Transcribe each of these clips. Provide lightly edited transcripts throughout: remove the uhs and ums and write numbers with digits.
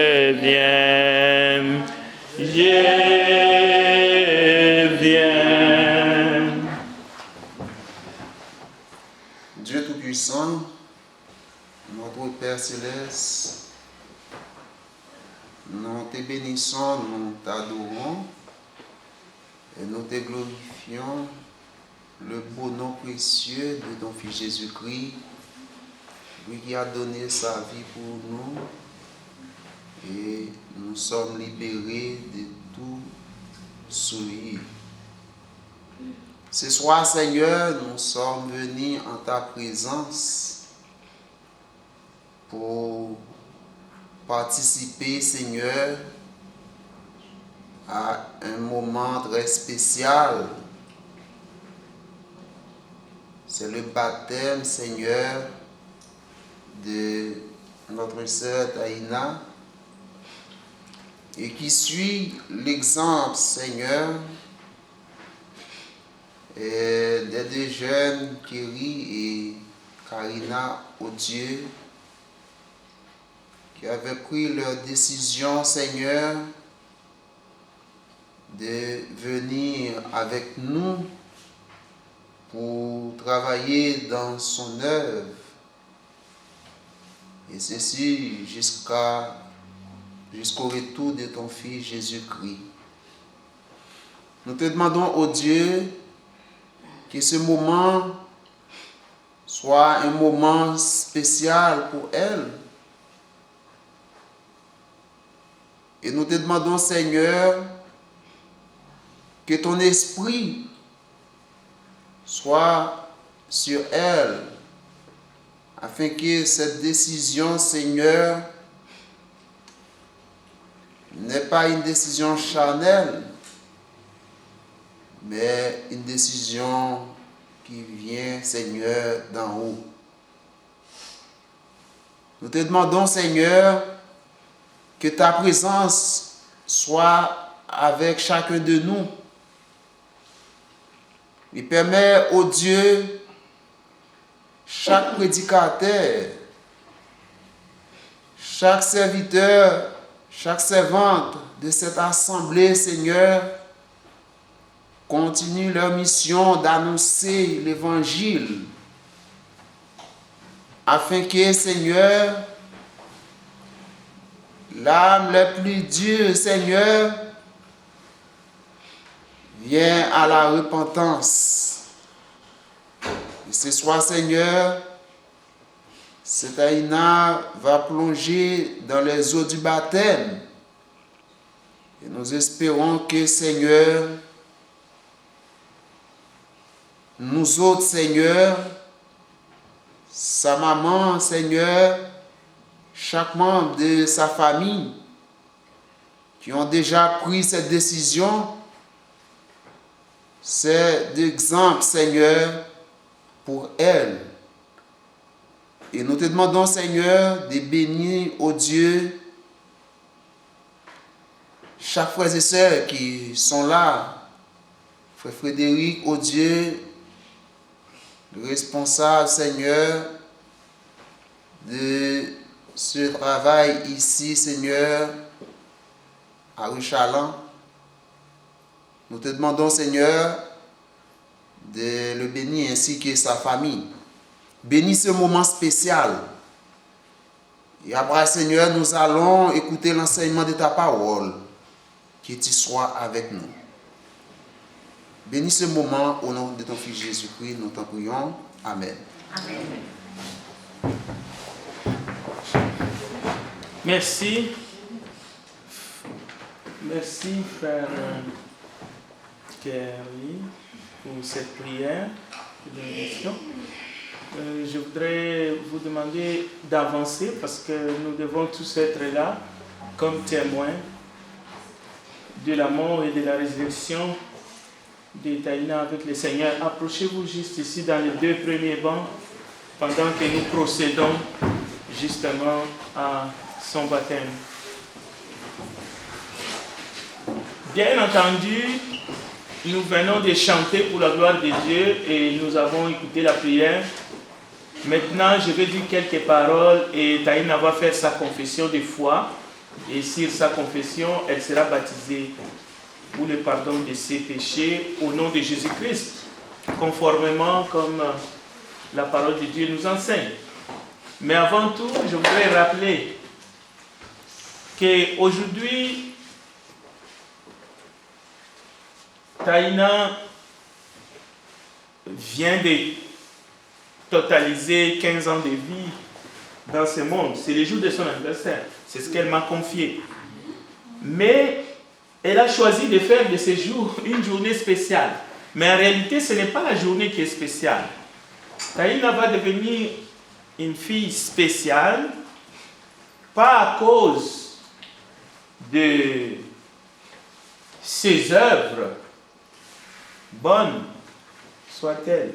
viens, je viens. Dieu Tout-Puissant, notre Père Céleste, nous te bénissons, nous t'adorons et nous te glorifions le beau nom précieux de ton Fils Jésus-Christ, lui qui a donné sa vie pour nous et nous sommes libérés de tout souillure. Ce soir, Seigneur, nous sommes venus en ta présence pour participer, Seigneur, à un moment très spécial. C'est le baptême, Seigneur, de notre sœur Taïna et qui suit l'exemple, Seigneur, des deux jeunes, Kéry et Karina Odieu, qui avaient pris leur décision, Seigneur, de venir avec nous pour travailler dans son œuvre. Et ceci jusqu'au retour de ton Fils Jésus-Christ. Nous te demandons, ô Dieu, que ce moment soit un moment spécial pour elle. Et nous te demandons, Seigneur, que ton esprit soit sur elle, afin que cette décision, Seigneur, n'est pas une décision charnelle, mais une décision qui vient, Seigneur, d'en haut. Nous te demandons, Seigneur, que ta présence soit avec chacun de nous. Et permets, ô Dieu, chaque prédicateur, chaque serviteur, chaque servante de cette assemblée, Seigneur, continue leur mission d'annoncer l'évangile, afin que, Seigneur, l'âme la plus dure, Seigneur, vienne à la repentance. Et ce soir, Seigneur, cette Taïna va plonger dans les eaux du baptême. Et nous espérons que, Seigneur, nous autres, Seigneur, sa maman, Seigneur, chaque membre de sa famille qui ont déjà pris cette décision, c'est d'exemple, Seigneur, pour elle. Et nous te demandons, Seigneur, de bénir, ô Dieu, chaque frère et sœur qui sont là. Frère Frédéric, ô Dieu, le responsable, Seigneur, de ce travail ici, Seigneur, à Ruchalan. Nous te demandons, Seigneur, de le bénir ainsi que sa famille. Bénis ce moment spécial. Et après, Seigneur, nous allons écouter l'enseignement de ta parole. Que tu sois avec nous. Bénis ce moment au nom de ton Fils Jésus-Christ, nous t'en prions. Amen. Amen. Merci. Merci, frère Kéry, pour cette prière de bénédiction. Je voudrais vous demander d'avancer parce que nous devons tous être là comme témoins de la mort et de la résurrection de Taïna avec le Seigneur. Approchez-vous juste ici dans les deux premiers bancs pendant que nous procédons justement à son baptême. Bien entendu, nous venons de chanter pour la gloire de Dieu et nous avons écouté la prière. Maintenant, je vais dire quelques paroles et Taïna va faire sa confession de foi. Et sur sa confession, elle sera baptisée pour le pardon de ses péchés au nom de Jésus-Christ, conformément comme la parole de Dieu nous enseigne. Mais avant tout, je voudrais rappeler qu'aujourd'hui, Taïna vient de totaliser 15 ans de vie dans ce monde. C'est le jour de son anniversaire. C'est ce qu'elle m'a confié. Mais elle a choisi de faire de ce jour une journée spéciale. Mais en réalité, ce n'est pas la journée qui est spéciale. Taïna va devenir une fille spéciale, pas à cause de ses œuvres, bonnes soient-elles,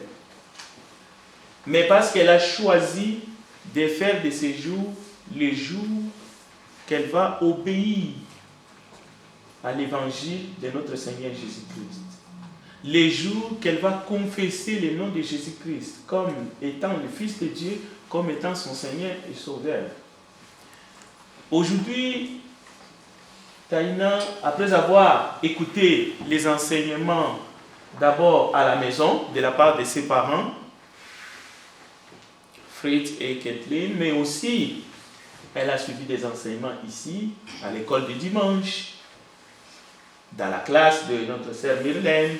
mais parce qu'elle a choisi de faire de ces jours les jours qu'elle va obéir à l'évangile de notre Seigneur Jésus-Christ. Les jours qu'elle va confesser le nom de Jésus-Christ comme étant le Fils de Dieu, comme étant son Seigneur et Sauveur. Aujourd'hui, Taïna, après avoir écouté les enseignements d'abord à la maison de la part de ses parents, Fritz et Kathleen, mais aussi elle a suivi des enseignements ici, à l'école du dimanche, dans la classe de notre sœur Myrlène.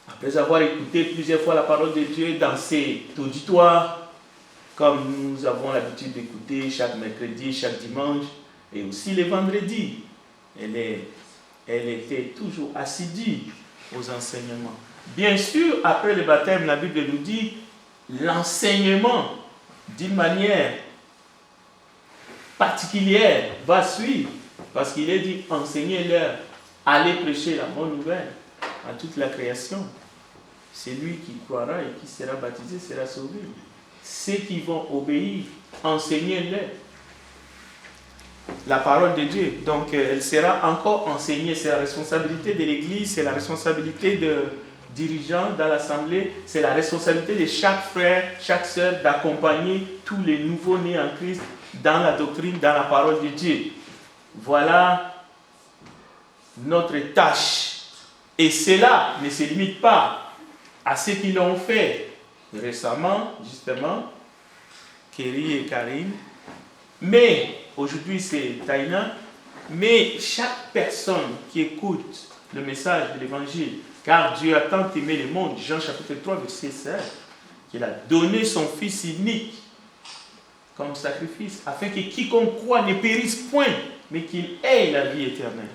Après avoir écouté plusieurs fois la parole de Dieu dans cet auditoire, comme nous avons l'habitude d'écouter chaque mercredi, chaque dimanche, et aussi les vendredis, elle était toujours assidue aux enseignements. Bien sûr, après le baptême, la Bible nous dit l'enseignement d'une manière particulière va suivre, parce qu'il est dit enseignez-leur, allez prêcher la bonne nouvelle à toute la création. Celui qui croira et qui sera baptisé sera sauvé. Ceux qui vont obéir, enseignez-leur la parole de Dieu. Donc elle sera encore enseignée. C'est la responsabilité de l'Église, c'est la responsabilité de dirigeants dans l'Assemblée, c'est la responsabilité de chaque frère, chaque sœur d'accompagner tous les nouveaux-nés en Christ dans la doctrine, dans la parole de Dieu. Voilà notre tâche. Et cela ne se limite pas à ceux qui l'ont fait récemment, justement, Kerry et Karine. Mais, aujourd'hui c'est Taïna, mais chaque personne qui écoute le message de l'Évangile, car Dieu a tant aimé le monde, Jean chapitre 3, verset 16, qu'il a donné son Fils unique comme sacrifice, afin que quiconque croit ne périsse point, mais qu'il ait la vie éternelle.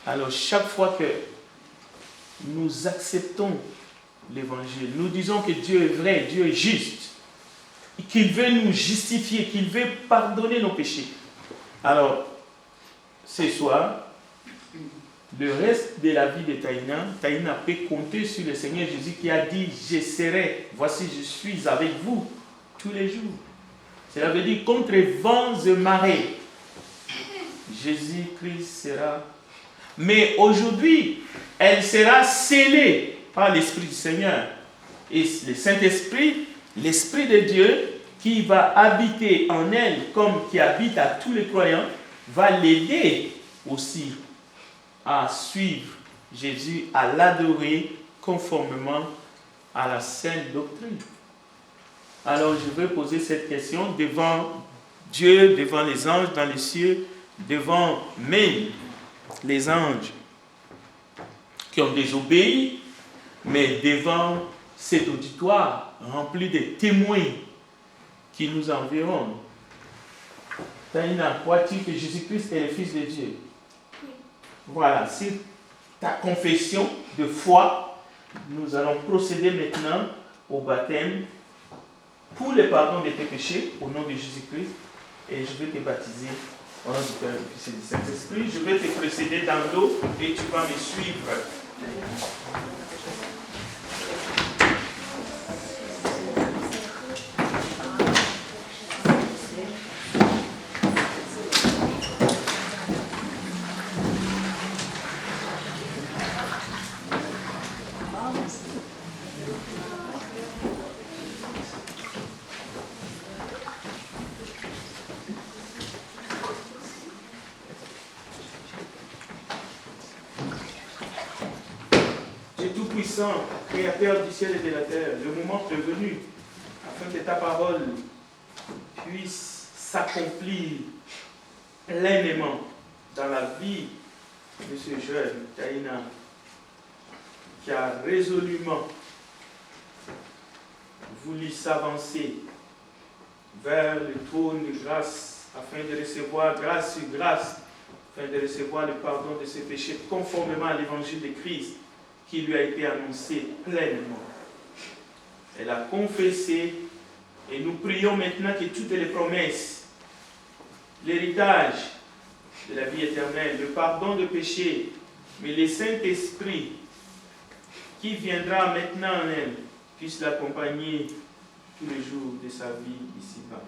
Alors, chaque fois que nous acceptons l'Évangile, nous disons que Dieu est vrai, Dieu est juste, et qu'il veut nous justifier, qu'il veut pardonner nos péchés. Alors, ce soir, le reste de la vie de Taïna peut compter sur le Seigneur Jésus qui a dit « Je serai, voici je suis avec vous tous les jours ». Cela veut dire contre vents et marées, Jésus-Christ sera. Mais aujourd'hui, elle sera scellée par l'Esprit du Seigneur. Et le Saint-Esprit, l'Esprit de Dieu, qui va habiter en elle comme qui habite à tous les croyants, va l'aider aussi à suivre Jésus, à l'adorer conformément à la sainte doctrine. Alors je vais poser cette question devant Dieu, devant les anges dans les cieux, devant même les anges qui ont désobéi, mais devant cet auditoire rempli de témoins qui nous environnent. Taïna, crois-tu que Jésus-Christ est le Fils de Dieu? Voilà, c'est ta confession de foi. Nous allons procéder maintenant au baptême pour le pardon de tes péchés au nom de Jésus-Christ. Et je vais te baptiser au nom du Père, du Fils et du Saint-Esprit. Je vais te précéder dans l'eau et tu vas me suivre. Tout-Puissant, Créateur du ciel et de la terre, le moment est venu afin que ta parole puisse s'accomplir pleinement dans la vie de ce jeune Taïna qui a résolument voulu s'avancer vers le trône de grâce afin de recevoir grâce sur grâce, afin de recevoir le pardon de ses péchés conformément à l'évangile de Christ qui lui a été annoncé pleinement. Elle a confessé et nous prions maintenant que toutes les promesses, l'héritage de la vie éternelle, le pardon de péché, mais le Saint-Esprit qui viendra maintenant en elle, puisse l'accompagner tous les jours de sa vie ici-bas.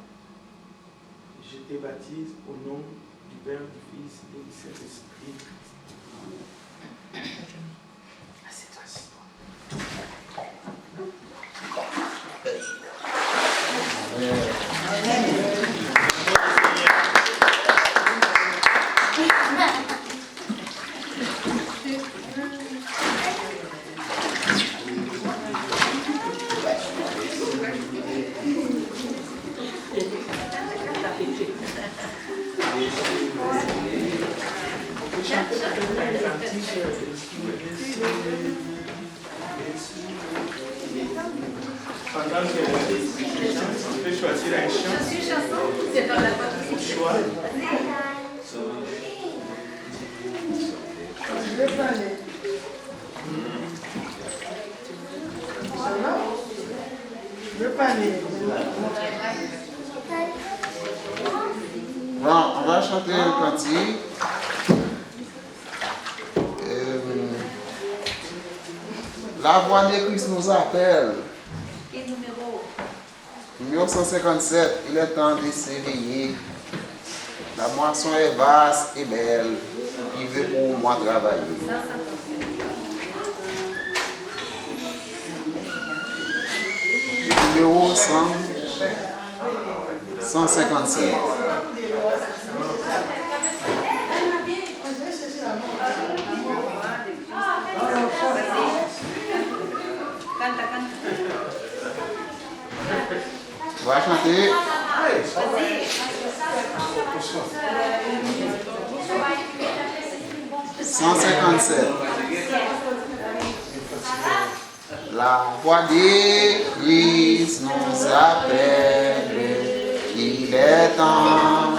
Je te baptise au nom du Père, du Fils et du Saint-Esprit. Assieds-toi, assieds-toi. Pendant que on peut choisir un chant, c'est dans la choix. Bon, on va chanter un cantique. La voix de Christ nous appelle. Numéro 157, il est temps de s'éveiller. La moisson est vaste et belle. Il veut pour moi travailler. Numéro 157. On va chanter. 157. La voix de Christ nous appelle. Il est temps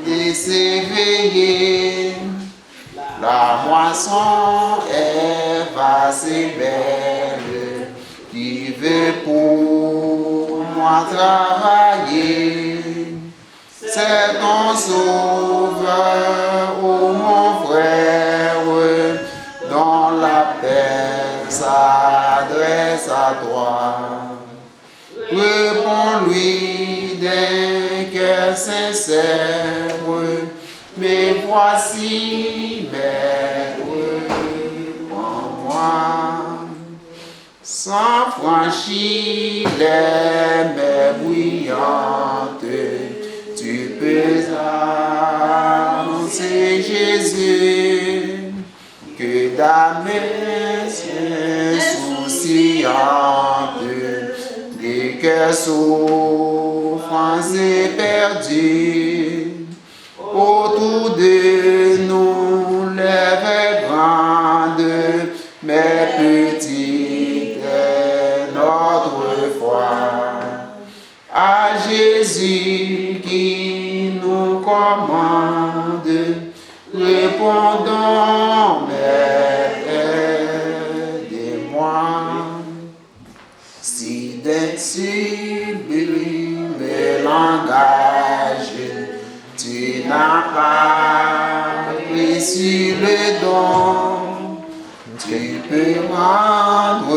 de s'éveiller. La moisson est vaste et belle. Qui veut pour moi travailler? C'est ton sauveur, oh mon frère, dont l'appel s'adresse à toi. Réponds-lui d'un cœur sincère, mais voici, maître, en moi. Sans franchir les mers bruyantes, tu peux annoncer Jésus, que d'âme insouciante, des cœurs souffrants et perdus, autour de nous lève grande, mais petite est notre foi. À Jésus qui nous commande, répondons, aide-moi. Si d'un sublime langage tu n'as pas reçu le don, tu peux rendre